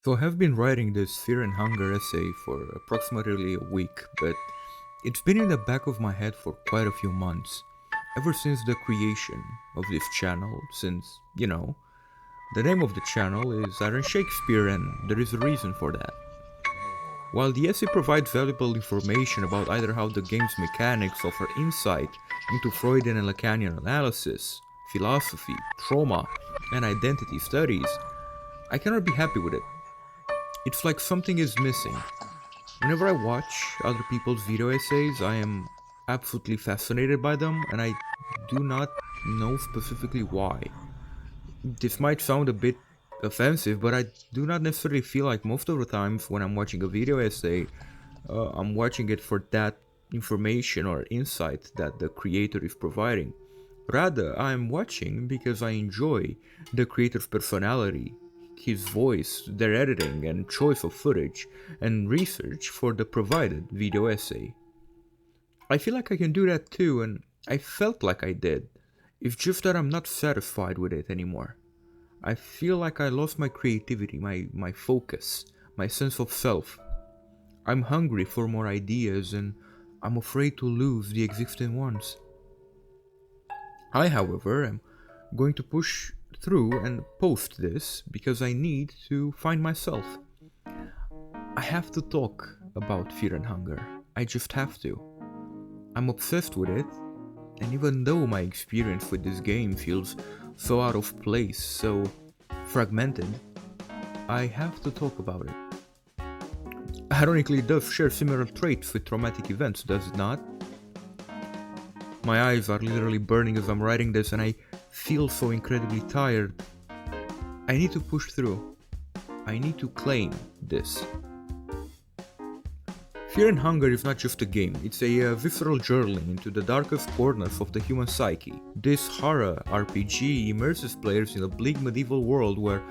So I have been writing this Fear and Hunger essay for approximately a week, but it's been in the back of my head for quite a few months. Ever since the creation of this channel, since the name of the channel is Iron Shakespeare and there is a reason for that. While the essay provides valuable information about either how the game's mechanics offer insight into Freudian and Lacanian analysis, philosophy, trauma, and identity studies, I cannot be happy with it. It's like something is missing. Whenever I watch other people's video essays, I am absolutely fascinated by them, and I do not know specifically why. This might sound a bit offensive, but I do not necessarily feel like most of the times when I'm watching a video essay, I'm watching it for that information or insight that the creator is providing. Rather, I am watching because I enjoy the creator's personality, his voice, their editing and choice of footage, and research for the provided video essay. I feel like I can do that too, and I felt like I did. It's just that I'm not satisfied with it anymore. I feel like I lost my creativity, my focus, my sense of self. I'm hungry for more ideas and I'm afraid to lose the existing ones. I, however, am going to push through and post this because I need to find myself. I have to talk about Fear and Hunger. I just have to. I'm obsessed with it, and even though my experience with this game feels so out of place, so fragmented, I have to talk about it. Ironically, it does share similar traits with traumatic events, does it not? My eyes are literally burning as I'm writing this, and I feel so incredibly tired. I need to push through. I need to claim this. Fear and Hunger is not just a game, it's a visceral journey into the darkest corners of the human psyche. This horror RPG immerses players in a bleak medieval world where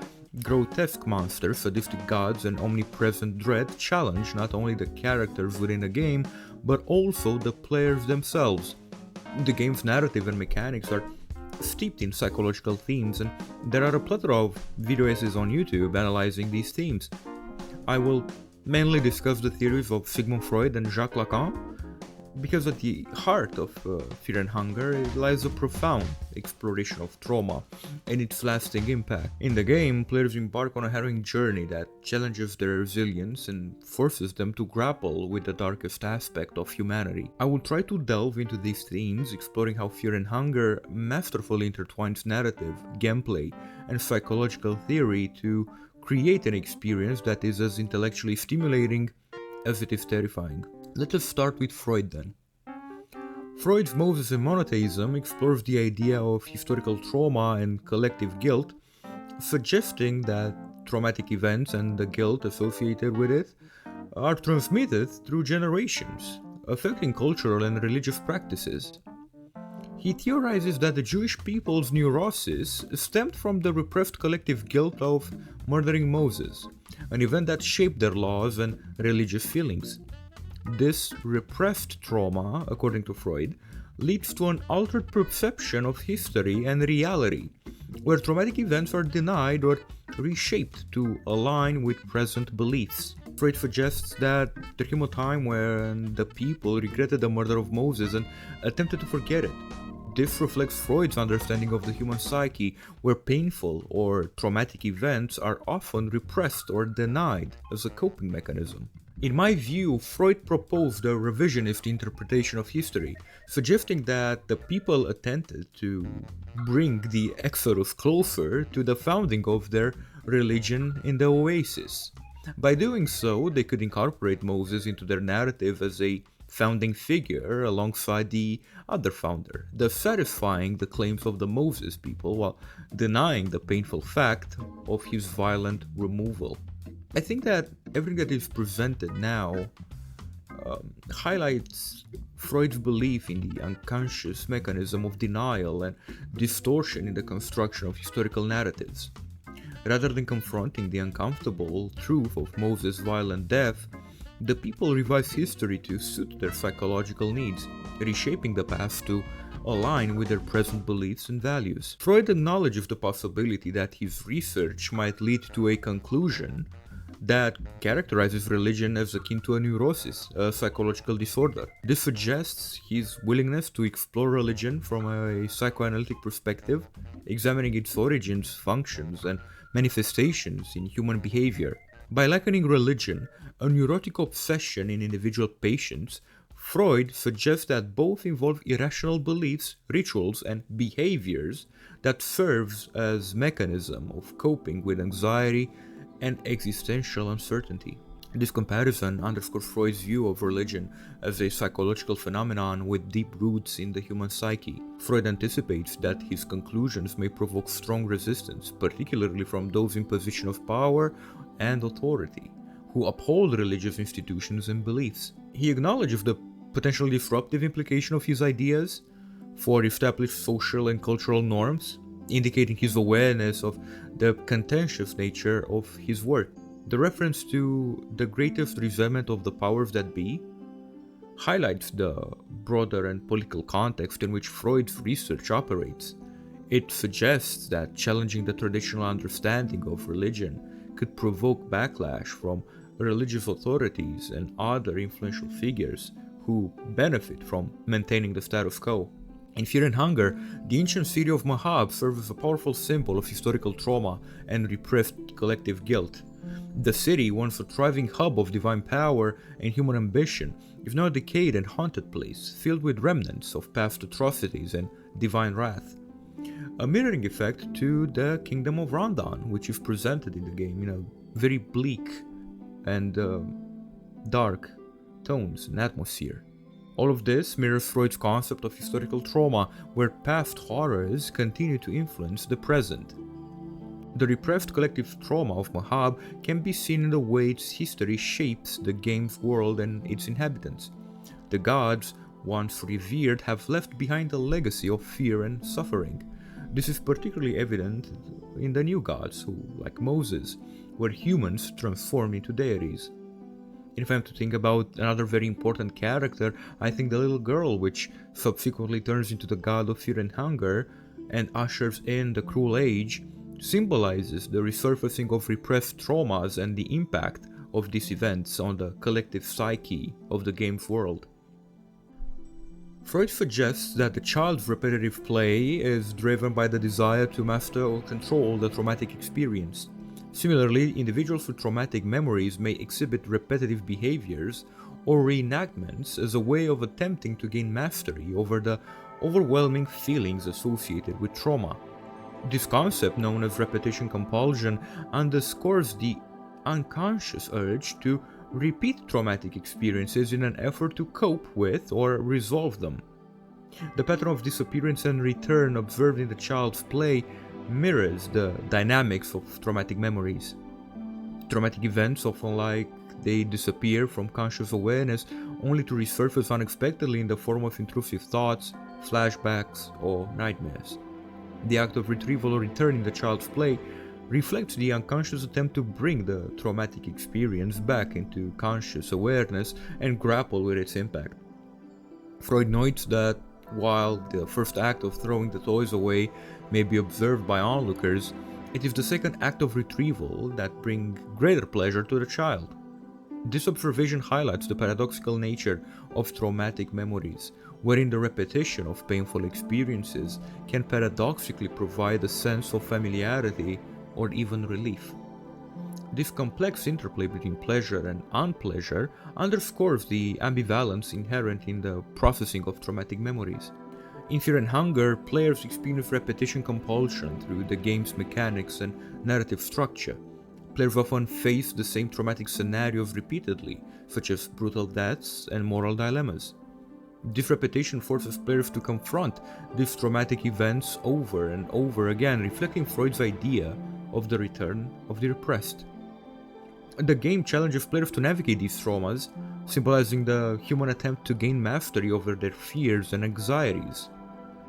grotesque monsters, sadistic gods, and omnipresent dread challenge not only the characters within the game, but also the players themselves. The game's narrative and mechanics are steeped in psychological themes, and there are a plethora of video essays on YouTube analyzing these themes. I will mainly discuss the theories of Sigmund Freud and Jacques Lacan, because at the heart of Fear and Hunger lies a profound exploration of trauma and its lasting impact. In the game, players embark on a harrowing journey that challenges their resilience and forces them to grapple with the darkest aspect of humanity. I will try to delve into these themes, exploring how Fear and Hunger masterfully intertwines narrative, gameplay, and psychological theory to create an experience that is as intellectually stimulating as it is terrifying. Let us start with Freud then. Freud's Moses and Monotheism explores the idea of historical trauma and collective guilt, suggesting that traumatic events and the guilt associated with it are transmitted through generations, affecting cultural and religious practices. He theorizes that the Jewish people's neurosis stemmed from the repressed collective guilt of murdering Moses, an event that shaped their laws and religious feelings. This repressed trauma, according to Freud, leads to an altered perception of history and reality, where traumatic events are denied or reshaped to align with present beliefs. Freud suggests that there came a time when the people regretted the murder of Moses and attempted to forget it. This reflects Freud's understanding of the human psyche, where painful or traumatic events are often repressed or denied as a coping mechanism. In my view, Freud proposed a revisionist interpretation of history, suggesting that the people attempted to bring the Exodus closer to the founding of their religion in the Oasis. By doing so, they could incorporate Moses into their narrative as a founding figure alongside the other founder, thus satisfying the claims of the Moses people while denying the painful fact of his violent removal. I think that everything that is presented now highlights Freud's belief in the unconscious mechanism of denial and distortion in the construction of historical narratives. Rather than confronting the uncomfortable truth of Moses' violent death, the people revise history to suit their psychological needs, reshaping the past to align with their present beliefs and values. Freud acknowledges the possibility that his research might lead to a conclusion that characterizes religion as akin to a neurosis, a psychological disorder. This suggests his willingness to explore religion from a psychoanalytic perspective, examining its origins, functions, and manifestations in human behavior. By likening religion, a neurotic obsession in individual patients, Freud suggests that both involve irrational beliefs, rituals, and behaviors that serves as mechanism of coping with anxiety and existential uncertainty. This comparison underscores Freud's view of religion as a psychological phenomenon with deep roots in the human psyche. Freud anticipates that his conclusions may provoke strong resistance, particularly from those in position of power and authority, who uphold religious institutions and beliefs. He acknowledges the potentially disruptive implication of his ideas for established social and cultural norms, indicating his awareness of the contentious nature of his work. The reference to the greatest resentment of the powers that be highlights the broader and political context in which Freud's research operates. It suggests that challenging the traditional understanding of religion could provoke backlash from religious authorities and other influential figures who benefit from maintaining the status quo. In Fear and Hunger, the ancient city of Mahab serves as a powerful symbol of historical trauma and repressed collective guilt. The city, once a thriving hub of divine power and human ambition, is now a decayed and haunted place, filled with remnants of past atrocities and divine wrath. A mirroring effect to the Kingdom of Randan, which is presented in the game in a very bleak and dark tones and atmosphere. All of this mirrors Freud's concept of historical trauma, where past horrors continue to influence the present. The repressed collective trauma of Mahab can be seen in the way its history shapes the game's world and its inhabitants. The gods, once revered, have left behind a legacy of fear and suffering. This is particularly evident in the new gods, who, like Moses, were humans transformed into deities. If I'm to think about another very important character, I think the little girl, which subsequently turns into the god of fear and hunger and ushers in the cruel age, symbolizes the resurfacing of repressed traumas and the impact of these events on the collective psyche of the game's world. Freud suggests that the child's repetitive play is driven by the desire to master or control the traumatic experience. Similarly, individuals with traumatic memories may exhibit repetitive behaviors or reenactments as a way of attempting to gain mastery over the overwhelming feelings associated with trauma. This concept, known as repetition compulsion, underscores the unconscious urge to repeat traumatic experiences in an effort to cope with or resolve them. The pattern of disappearance and return observed in the child's play mirrors the dynamics of traumatic memories. Traumatic events often they disappear from conscious awareness only to resurface unexpectedly in the form of intrusive thoughts, flashbacks, or nightmares. The act of retrieval or return in the child's play reflects the unconscious attempt to bring the traumatic experience back into conscious awareness and grapple with its impact. Freud notes that while the first act of throwing the toys away may be observed by onlookers, it is the second act of retrieval that brings greater pleasure to the child. This observation highlights the paradoxical nature of traumatic memories, wherein the repetition of painful experiences can paradoxically provide a sense of familiarity or even relief. This complex interplay between pleasure and unpleasure underscores the ambivalence inherent in the processing of traumatic memories. In Fear and Hunger, players experience repetition compulsion through the game's mechanics and narrative structure. Players often face the same traumatic scenarios repeatedly, such as brutal deaths and moral dilemmas. This repetition forces players to confront these traumatic events over and over again, reflecting Freud's idea of the return of the repressed. The game challenges players to navigate these traumas, symbolizing the human attempt to gain mastery over their fears and anxieties.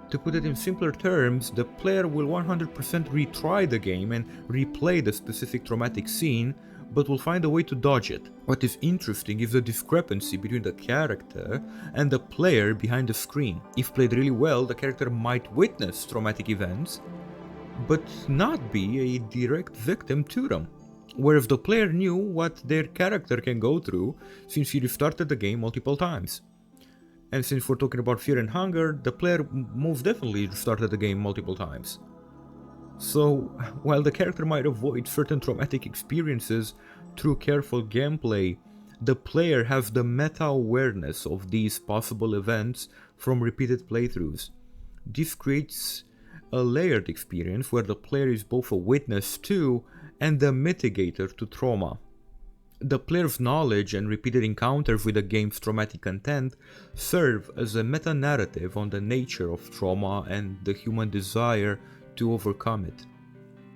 To put it in simpler terms, the player will 100% retry the game and replay the specific traumatic scene, but will find a way to dodge it. What is interesting is the discrepancy between the character and the player behind the screen. If played really well, the character might witness traumatic events, but not be a direct victim to them. where if the player knew what their character can go through since he restarted the game multiple times. And since we're talking about fear and hunger, the player most definitely restarted the game multiple times. So, while the character might avoid certain traumatic experiences through careful gameplay, the player has the meta-awareness of these possible events from repeated playthroughs. This creates a layered experience where the player is both a witness to and the mitigator to trauma. The player's knowledge and repeated encounters with the game's traumatic content serve as a meta-narrative on the nature of trauma and the human desire to overcome it.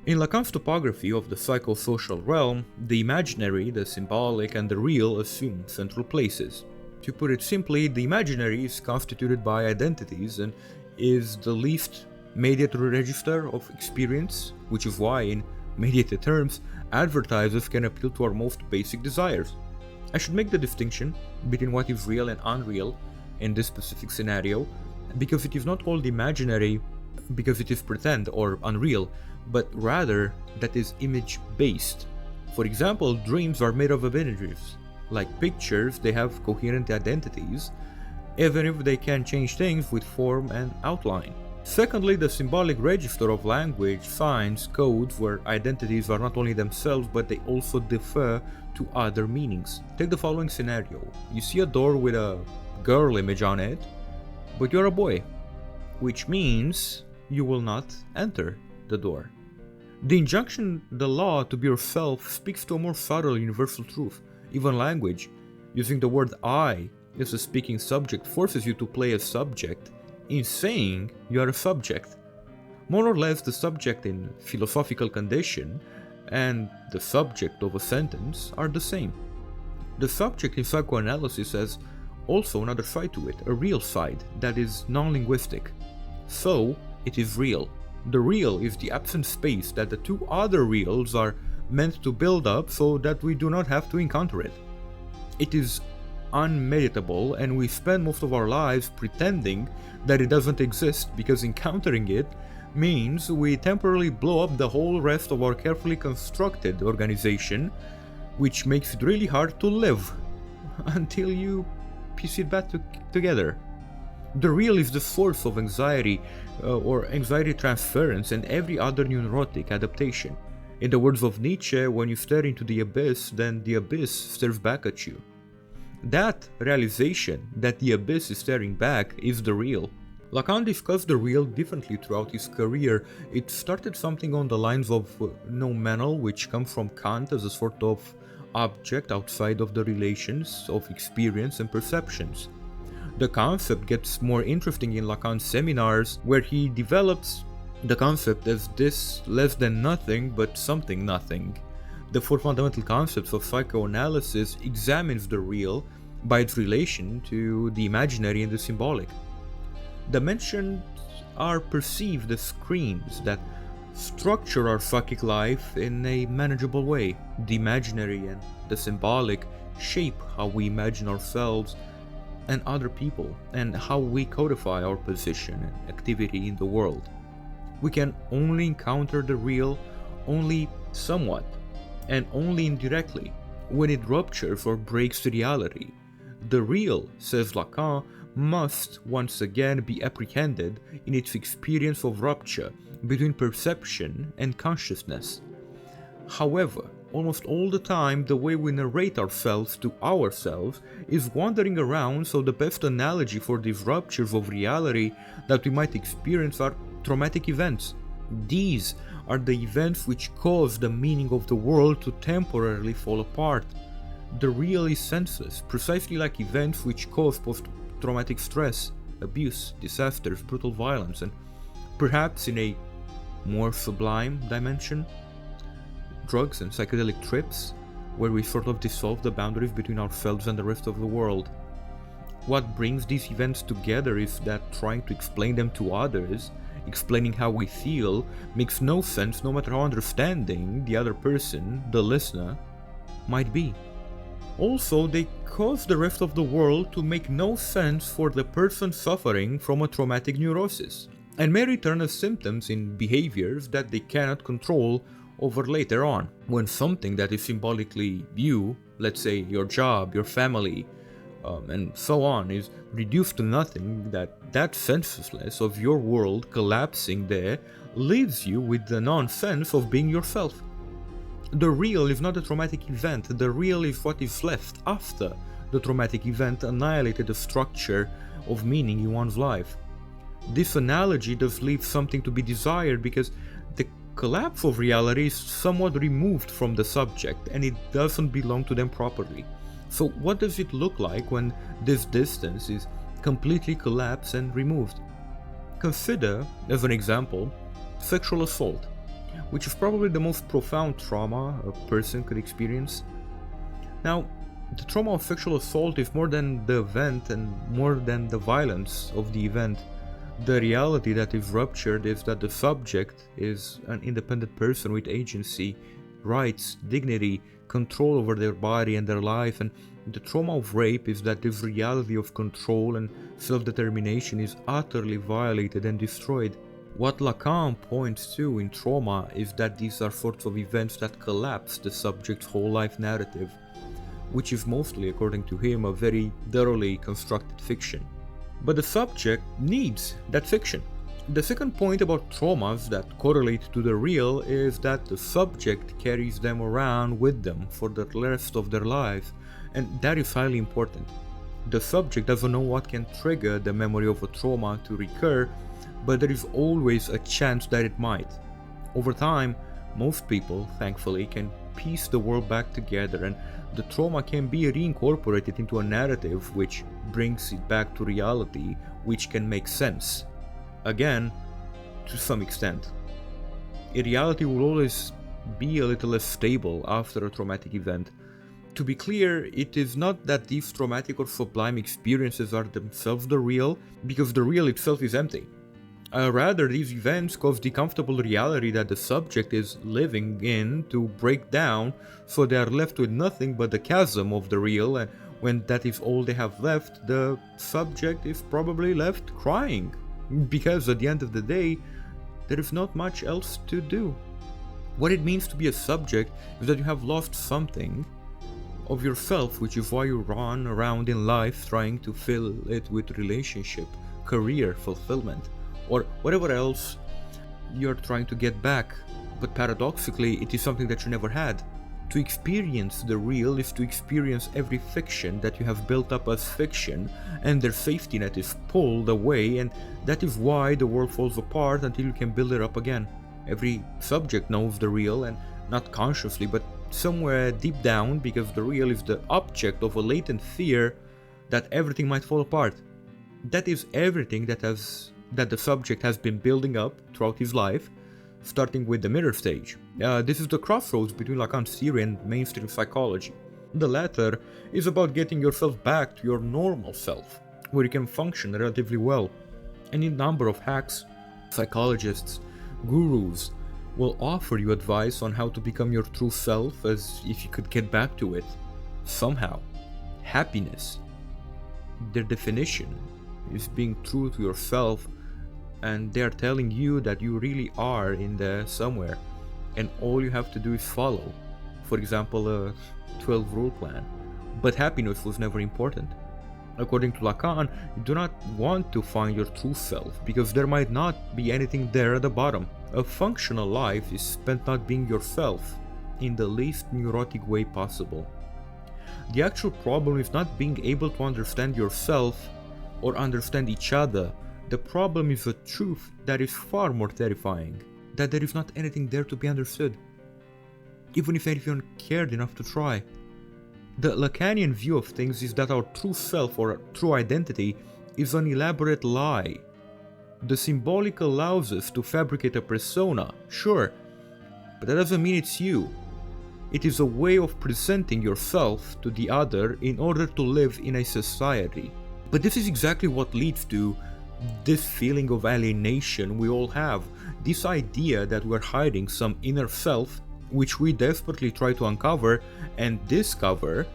In Lacan's topography of the psychosocial realm, the imaginary, the symbolic, and the real assume central places. To put it simply, the imaginary is constituted by identities and is the least mediated register of experience, which is why, in mediated terms, advertisers can appeal to our most basic desires. I should make the distinction between what is real and unreal in this specific scenario, because it is not called imaginary because it is pretend or unreal, but rather that is image-based. For example, dreams are made of images. Like pictures, they have coherent identities, even if they can change things with form and outline. Secondly, the symbolic register of language finds codes where identities are not only themselves, but they also differ to other meanings. Take the following scenario. You see a door with a girl image on it, but you're a boy, which means you will not enter the door. The injunction, the law to be yourself, speaks to a more subtle universal truth. Even language, using the word I as a speaking subject, forces you to play a subject in saying you are a subject. More or less, the subject in philosophical condition and the subject of a sentence are the same. The subject in psychoanalysis has also another side to it, a real side that is non-linguistic. So, it is real. The real is the absent space that the two other reals are meant to build up so that we do not have to encounter it. It is unmeditable, and we spend most of our lives pretending that it doesn't exist because encountering it means we temporarily blow up the whole rest of our carefully constructed organization, which makes it really hard to live until you piece it back together. The real is the source of anxiety or anxiety transference and every other neurotic adaptation. In the words of Nietzsche, when you stare into the abyss, then the abyss stares back at you. That realization that the abyss is staring back is the real. Lacan discussed the real differently throughout his career. It started something on the lines of noumenal, which comes from Kant as a sort of object outside of the relations of experience and perceptions. The concept gets more interesting in Lacan's seminars, where he develops the concept as this less than nothing but something nothing. The four fundamental concepts of psychoanalysis examines the real by its relation to the imaginary and the symbolic. Dimensions are perceived as screens that structure our psychic life in a manageable way. The imaginary and the symbolic shape how we imagine ourselves and other people, and how we codify our position and activity in the world. We can only encounter the real only somewhat, and only indirectly, when it ruptures or breaks reality. The real, says Lacan, must once again be apprehended in its experience of rupture between perception and consciousness. However, almost all the time, the way we narrate ourselves to ourselves is wandering around, so the best analogy for these ruptures of reality that we might experience are traumatic events. These are the events which cause the meaning of the world to temporarily fall apart. The real is senseless, precisely like events which cause post-traumatic stress, abuse, disasters, brutal violence, and perhaps in a more sublime dimension, drugs and psychedelic trips, where we sort of dissolve the boundaries between ourselves and the rest of the world. What brings these events together is that trying to explain them to others, explaining how we feel, makes no sense no matter how understanding the other person, the listener, might be. Also, they cause the rest of the world to make no sense for the person suffering from a traumatic neurosis, and may return as symptoms in behaviors that they cannot control over later on, when something that is symbolically you, let's say your job, your family, and so on, is reduced to nothing, that senselessness of your world collapsing there leaves you with the nonsense of being yourself. The real is not a traumatic event, the real is what is left after the traumatic event annihilated the structure of meaning in one's life. This analogy does leave something to be desired because the collapse of reality is somewhat removed from the subject and it doesn't belong to them properly. So what does it look like when this distance is completely collapsed and removed? Consider, as an example, sexual assault, which is probably the most profound trauma a person could experience. Now, the trauma of sexual assault is more than the event and more than the violence of the event. The reality that is ruptured is that the subject is an independent person with agency, rights, dignity, control over their body and their life, and the trauma of rape is that this reality of control and self-determination is utterly violated and destroyed. What Lacan points to in trauma is that these are sorts of events that collapse the subject's whole life narrative, which is mostly, according to him, a very thoroughly constructed fiction. But the subject needs that fiction. The second point about traumas that correlate to the real is that the subject carries them around with them for the rest of their lives, and that is highly important. The subject doesn't know what can trigger the memory of a trauma to recur, but there is always a chance that it might. Over time, most people, thankfully, can piece the world back together, and the trauma can be reincorporated into a narrative which brings it back to reality, which can make sense. Again, to some extent. Reality will always be a little less stable after a traumatic event. To be clear, it is not that these traumatic or sublime experiences are themselves the real, because the real itself is empty. Rather, these events cause the comfortable reality that the subject is living in to break down, so they are left with nothing but the chasm of the real, and when that is all they have left, the subject is probably left crying. Because at the end of the day, there is not much else to do. What it means to be a subject is that you have lost something of yourself, which is why you run around in life trying to fill it with relationship, career, fulfillment, or whatever else you're trying to get back. But paradoxically, it is something that you never had. To experience the real is to experience every fiction that you have built up as fiction, and their safety net is pulled away, and that is why the world falls apart until you can build it up again. Every subject knows the real, and not consciously, but somewhere deep down, because the real is the object of a latent fear that everything might fall apart. That is everything that the subject has been building up throughout his life, starting with the mirror stage. This is the crossroads between Lacan's theory and mainstream psychology. The latter is about getting yourself back to your normal self, where you can function relatively well. Any number of hacks, psychologists, gurus will offer you advice on how to become your true self, as if you could get back to it somehow. Happiness, their definition, is being true to yourself, and they are telling you that you really are in there somewhere, and all you have to do is follow. For example, a 12-rule plan. But happiness was never important. According to Lacan, you do not want to find your true self, because there might not be anything there at the bottom. A functional life is spent not being yourself, in the least neurotic way possible. The actual problem is not being able to understand yourself or understand each other. The problem is a truth that is far more terrifying, that there is not anything there to be understood, even if anyone cared enough to try. The Lacanian view of things is that our true self or true identity is an elaborate lie. The symbolic allows us to fabricate a persona, sure, but that doesn't mean it's you. It is a way of presenting yourself to the other in order to live in a society. But this is exactly what leads to this feeling of alienation we all have, this idea that we're hiding some inner self which we desperately try to uncover and discover,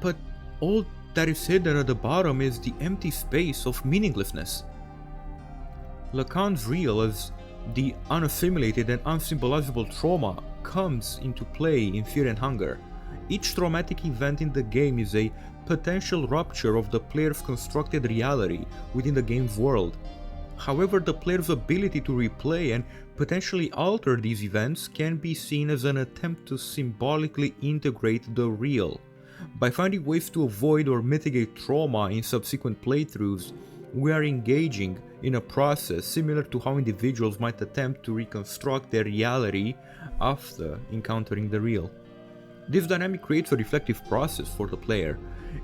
but all that is hidden at the bottom is the empty space of meaninglessness. Lacan's real, as The unassimilated and unsymbolizable trauma comes into play in Fear and Hunger. Each traumatic event in the game is a potential rupture of the player's constructed reality within the game's world. However, the player's ability to replay and potentially alter these events can be seen as an attempt to symbolically integrate the real. By finding ways to avoid or mitigate trauma in subsequent playthroughs, we are engaging in a process similar to how individuals might attempt to reconstruct their reality after encountering the real. This dynamic creates a reflective process for the player.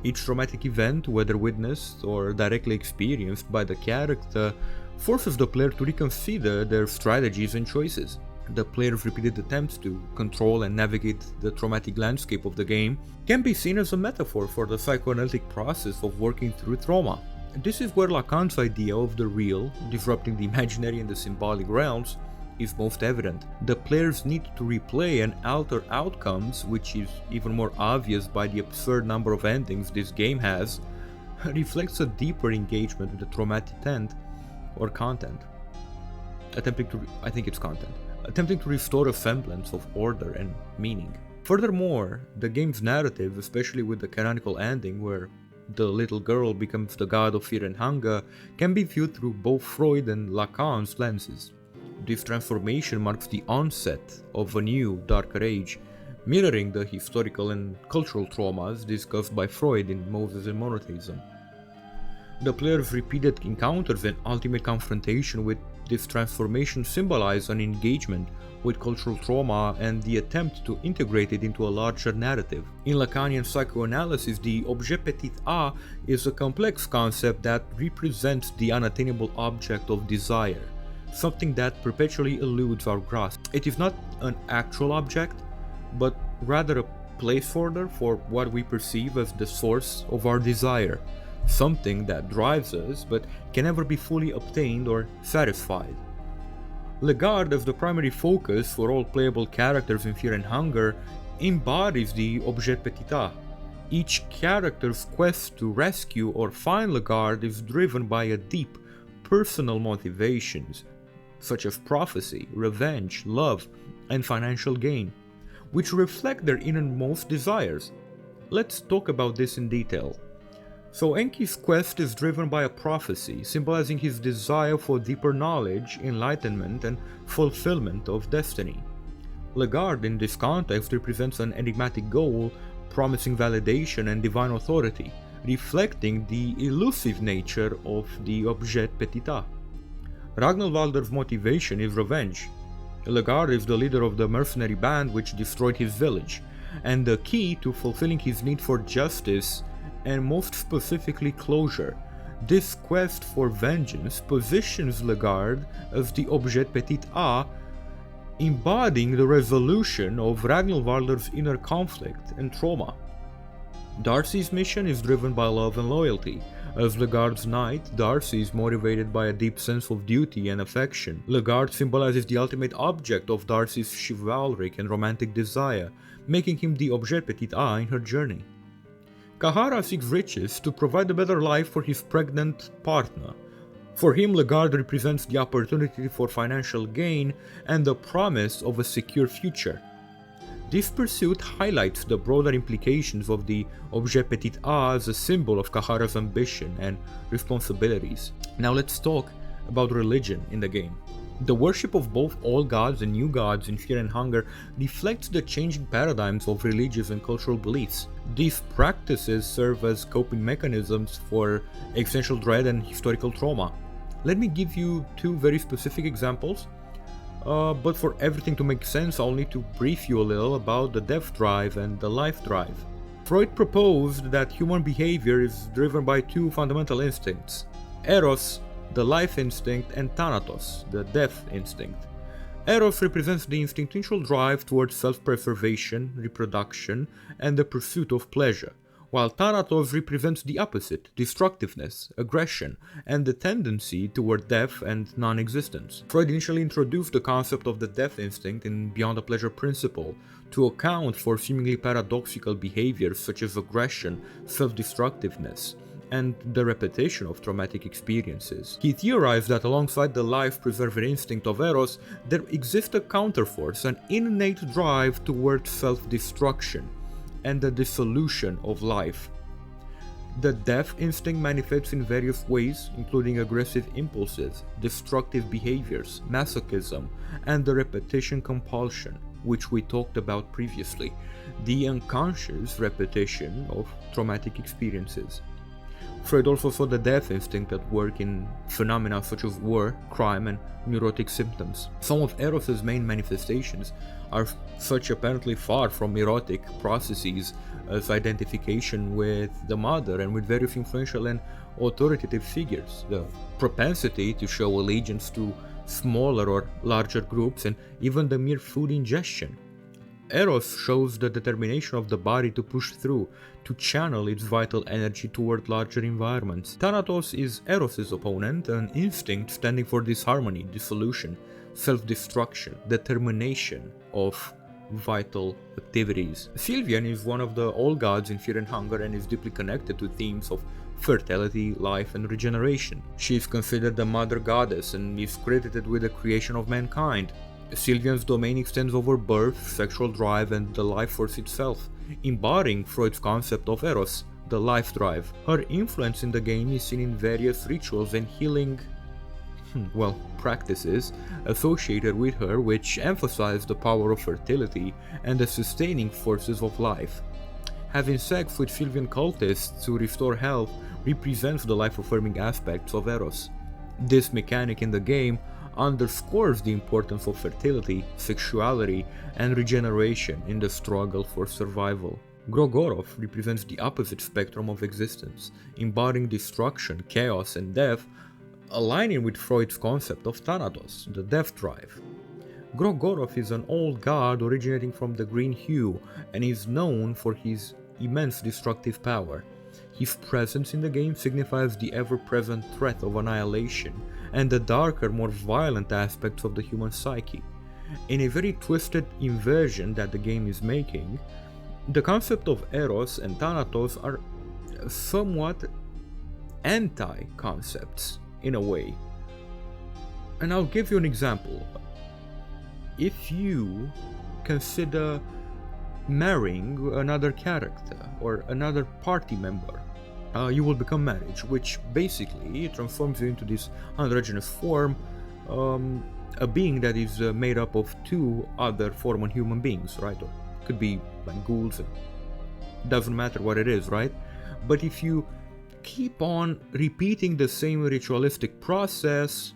Each traumatic event, whether witnessed or directly experienced by the character, forces the player to reconsider their strategies and choices. The player's repeated attempts to control and navigate the traumatic landscape of the game can be seen as a metaphor for the psychoanalytic process of working through trauma. This is where Lacan's idea of the real, disrupting the imaginary and the symbolic realms, is most evident. The player's need to replay and alter outcomes, which is even more obvious by the absurd number of endings this game has, reflects a deeper engagement with the traumatic intent or content. Attempting to restore a semblance of order and meaning. Furthermore, the game's narrative, especially with the canonical ending where the little girl becomes the god of fear and hunger, can be viewed through both Freud and Lacan's lenses. This transformation marks the onset of a new, darker age, mirroring the historical and cultural traumas discussed by Freud in Moses and Monotheism. The player's repeated encounters and ultimate confrontation with this transformation symbolize an engagement with cultural trauma and the attempt to integrate it into a larger narrative. In Lacanian psychoanalysis, the objet petit is a complex concept that represents the unattainable object of desire, something that perpetually eludes our grasp. It is not an actual object, but rather a placeholder for what we perceive as the source of our desire, something that drives us but can never be fully obtained or satisfied. Lagarde, as the primary focus for all playable characters in Fear and Hunger, embodies the objet petit. Each character's quest to rescue or find Lagarde is driven by a deep, personal motivations, such as prophecy, revenge, love, and financial gain, which reflect their innermost desires. Let's talk about this in detail. So Enki's quest is driven by a prophecy, symbolizing his desire for deeper knowledge, enlightenment, and fulfillment of destiny. Lagarde in this context represents an enigmatic goal, promising validation and divine authority, reflecting the elusive nature of the objet petit. Ragnvaldr's motivation is revenge. Lagarde is the leader of the mercenary band which destroyed his village, and the key to fulfilling his need for justice and most specifically closure. This quest for vengeance positions Lagarde as the objet petit, embodying the resolution of Ragnvaldr's inner conflict and trauma. Darcy's mission is driven by love and loyalty. As Lagarde's knight, Darcy is motivated by a deep sense of duty and affection. Lagarde symbolizes the ultimate object of Darcy's chivalric and romantic desire, making him the objet petit in her journey. Kahara seeks riches to provide a better life for his pregnant partner. For him, Lagarde represents the opportunity for financial gain and the promise of a secure future. This pursuit highlights the broader implications of the objet petit as a symbol of Kahara's ambition and responsibilities. Now let's talk about religion in the game. The worship of both old gods and new gods in Fear and Hunger reflects the changing paradigms of religious and cultural beliefs. These practices serve as coping mechanisms for existential dread and historical trauma. Let me give you two very specific examples, but for everything to make sense I'll need to brief you a little about the death drive and the life drive. Freud proposed that human behavior is driven by two fundamental instincts: Eros, the life instinct, and Thanatos, the death instinct. Eros represents the instinctual drive towards self-preservation, reproduction, and the pursuit of pleasure, while Thanatos represents the opposite, destructiveness, aggression, and the tendency toward death and non-existence. Freud initially introduced the concept of the death instinct in Beyond the Pleasure Principle to account for seemingly paradoxical behaviors such as aggression, self-destructiveness, and the repetition of traumatic experiences. He theorized that alongside the life-preserving instinct of Eros, there exists a counterforce, an innate drive toward self-destruction and the dissolution of life. The death instinct manifests in various ways, including aggressive impulses, destructive behaviors, masochism, and the repetition compulsion, which we talked about previously, the unconscious repetition of traumatic experiences. Freud also saw the death instinct at work in phenomena such as war, crime, and neurotic symptoms. Some of Eros's main manifestations are such apparently far from erotic processes as identification with the mother and with various influential and authoritative figures, the propensity to show allegiance to smaller or larger groups, and even the mere food ingestion. Eros shows the determination of the body to push through, to channel its vital energy toward larger environments. Thanatos is Eros's opponent, an instinct standing for disharmony, dissolution, self-destruction, determination of vital activities. Sylvian is one of the old gods in Fear and Hunger and is deeply connected to themes of fertility, life, and regeneration. She is considered the mother goddess and is credited with the creation of mankind. Sylvian's domain extends over birth, sexual drive, and the life force itself, embodying Freud's concept of Eros, the life drive. Her influence in the game is seen in various rituals and healing practices associated with her, which emphasize the power of fertility and the sustaining forces of life. Having sex with Sylvian cultists to restore health represents the life-affirming aspects of Eros. This mechanic in the game underscores the importance of fertility, sexuality, and regeneration in the struggle for survival. Gro-goroth represents the opposite spectrum of existence, embodying destruction, chaos, and death, aligning with Freud's concept of Thanatos, the death drive. Gro-goroth is an old god originating from the green hue and is known for his immense destructive power. His presence in the game signifies the ever-present threat of annihilation and the darker, more violent aspects of the human psyche. In a very twisted inversion that the game is making, the concept of Eros and Thanatos are somewhat anti-concepts in a way. And I'll give you an example. If you consider marrying another character or another party member, you will become marriage, which basically transforms you into this androgynous form, a being that is made up of two other formal human beings, right? Or could be like ghouls, doesn't matter what it is, right? But if you keep on repeating the same ritualistic process,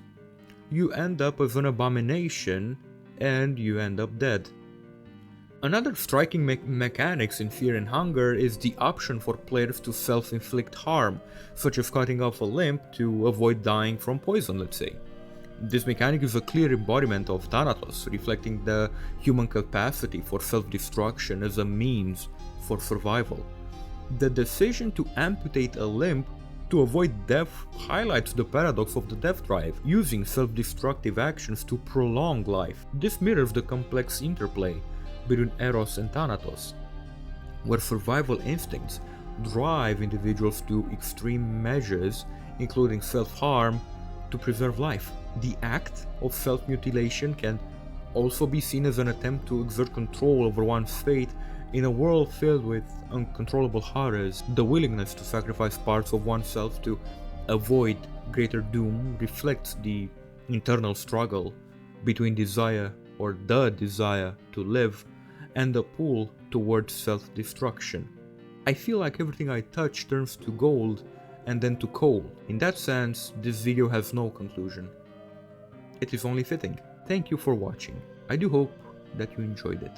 you end up as an abomination and you end up dead. Another striking mechanics in Fear and Hunger is the option for players to self-inflict harm, such as cutting off a limb to avoid dying from poison, let's say. This mechanic is a clear embodiment of Thanatos, reflecting the human capacity for self-destruction as a means for survival. The decision to amputate a limb to avoid death highlights the paradox of the death drive, using self-destructive actions to prolong life. This mirrors the complex interplay between Eros and Thanatos, where survival instincts drive individuals to extreme measures, including self-harm, to preserve life. The act of self-mutilation can also be seen as an attempt to exert control over one's fate in a world filled with uncontrollable horrors. The willingness to sacrifice parts of oneself to avoid greater doom reflects the internal struggle between desire or the desire to live and the pull towards self-destruction. I feel like everything I touch turns to gold and then to coal. In that sense, this video has no conclusion. It is only fitting. Thank you for watching. I do hope that you enjoyed it.